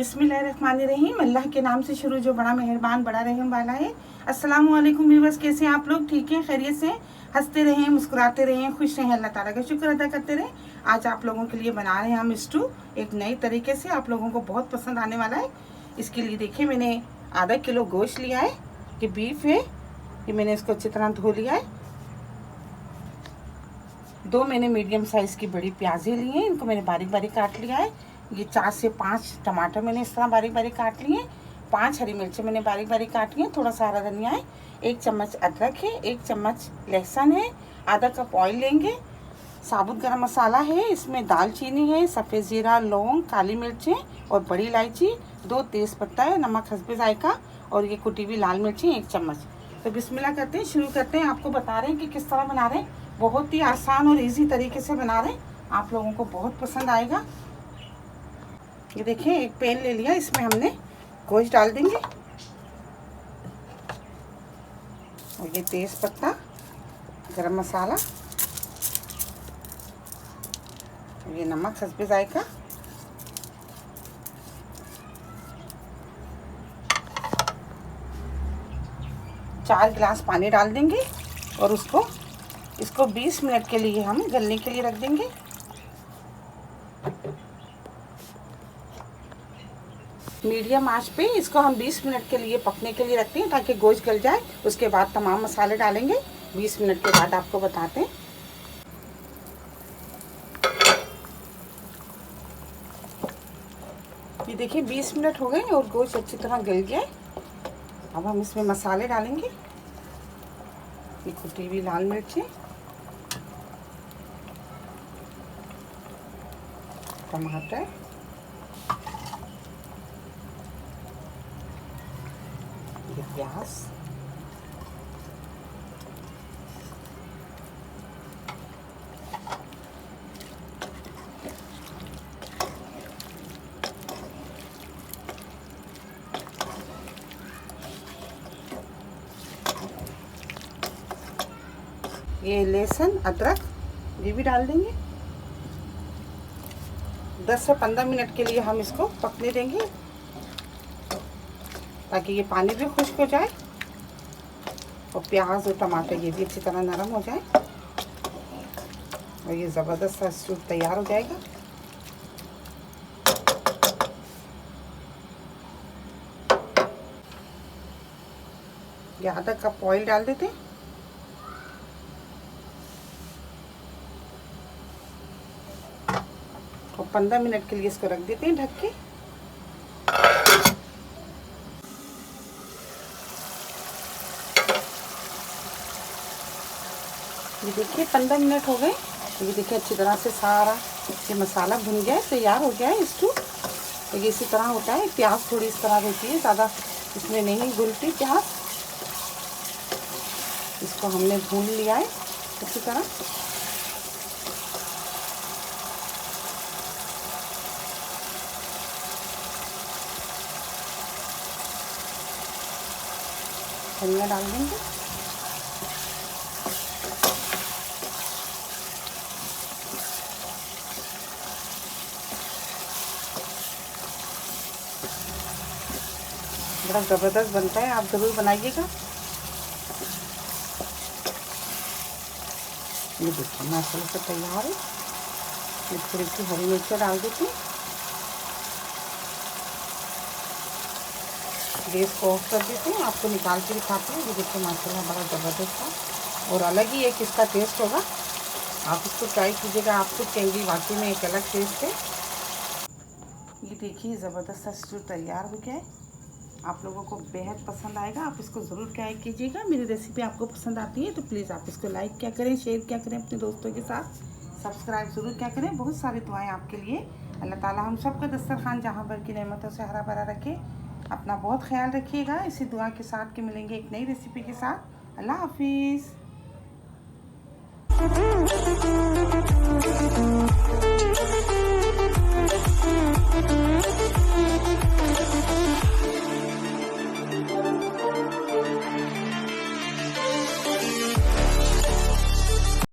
बिस्मिल्लाहिर्रहमानिर्रहीम। अल्लाह के नाम से शुरू जो बड़ा मेहरबान बड़ा रहम वाला है। अस्सलाम वालेकुम व्यूअर्स, कैसे हैं आप लोग? ठीक हैं, खैरियत से? हंसते रहें, मुस्कुराते रहें, खुश रहें, अल्लाह ताला का शुक्र अदा करते रहें। आज आप लोगों के लिए बना रहे हैं हम स्टू एक नए तरीके से, आप लोगों को बहुत पसंद आने वाला है। इसके लिए देखिए मैंने आधा किलो गोश्त लिया है, ये बीफ है, ये मैंने इसको अच्छी तरह धो लिया है। 2 मैंने मीडियम साइज़ की बड़ी प्याज़ें ली हैं, इनको मैंने बारीक बारीक काट लिया है। ये 4 से 5 टमाटर मैंने इस तरह बारीक बारीक काट लिए हैं। 5 हरी मिर्चें मैंने बारीक बारीक काट ली हैं। थोड़ा सा हरा धनिया है, 1 चम्मच अदरक है, 1 चम्मच लहसुन है, आधा कप ऑयल लेंगे। साबुत गरम मसाला है, इसमें दालचीनी है, सफ़ेद ज़ीरा, लौंग, काली मिर्चें और बड़ी इलायची, 2 तेज़ पत्ता है, नमक हस्बे जायका और ये कुटी हुई लाल मिर्ची 1 चम्मच। तो बिस्मिल्लाह करते हैं, शुरू करते हैं। आपको बता रहे हैं कि किस तरह बना रहे हैं। बहुत ही आसान और इजी तरीके से बना रहे हैं, आप लोगों को बहुत पसंद आएगा। ये देखिए एक पैन ले लिया, इसमें हमने गोश्त डाल देंगे और ये तेज़ पत्ता, गरम मसाला, ये नमक हस्बे जायका, चार गिलास पानी डाल देंगे और इसको 20 मिनट के लिए हम गलने के लिए रख देंगे। मीडियम आंच पे इसको हम 20 मिनट के लिए पकने के लिए रखते हैं ताकि गोश्त गल जाए। उसके बाद तमाम मसाले डालेंगे। 20 मिनट के बाद आपको बताते हैं। ये देखिए 20 मिनट हो गए और गोश्त अच्छी तरह गल गया है। अब हम इसमें मसाले डालेंगे। ये कुटी हुई लाल मिर्चें, टमाटर, ये प्याज, ये लहसुन अदरक ये भी डाल देंगे। 10 से 15 मिनट के लिए हम इसको पकने देंगे ताकि ये पानी भी खुश्क हो जाए और प्याज और टमाटर ये भी अच्छी तरह नरम हो जाए और ये ज़बरदस्त सा स्टू तैयार हो जाएगा। ये आधा कप ऑयल डाल देते हैं और 15 मिनट के लिए इसको रख देते हैं ढक के। ये देखिए 15 मिनट हो गए। ये देखिए अच्छी तरह से सारा ये मसाला भुन गया है, तैयार हो गया है स्टू। तो ये इसी तरह होता है। प्याज थोड़ी इस तरह रहती है, ज़्यादा इसमें नहीं घुलती प्याज। इसको हमने भून लिया है अच्छी तरह। धनिया डाल देंगे, बड़ा ज़बरदस्त बनता है, आप ज़रूर बनाइएगा। ये देखिए मसाले से तैयार है। ये थोड़ी सी हरी मिर्च डाल देती हूँ। गैस को ऑफ कर देते हैं, आपको निकाल के दिखाते हैं। ये देखिए माशाल्लाह बड़ा ज़बरदस्त था और अलग ही एक इसका टेस्ट होगा। आप इसको ट्राई कीजिएगा, आप खुद कहेंगी वाकई में एक अलग टेस्ट है। ये देखिए ज़बरदस्त सा स्टू तैयार हो गया है, आप लोगों को बेहद पसंद आएगा। आप इसको ज़रूर ट्राई कीजिएगा। मेरी रेसिपी आपको पसंद आती है तो प्लीज़ आप इसको लाइक क्या करें, शेयर क्या करें अपने दोस्तों के साथ, सब्सक्राइब ज़रूर क्या करें। बहुत सारी दुआएं आपके लिए। अल्लाह ताला हम सबका दस्तरखान जहाँ भर की नेमतों से हरा भरा रखे। अपना बहुत ख्याल रखिएगा। इसी दुआ के साथ के मिलेंगे एक नई रेसिपी के साथ। अल्लाह हाफिज़।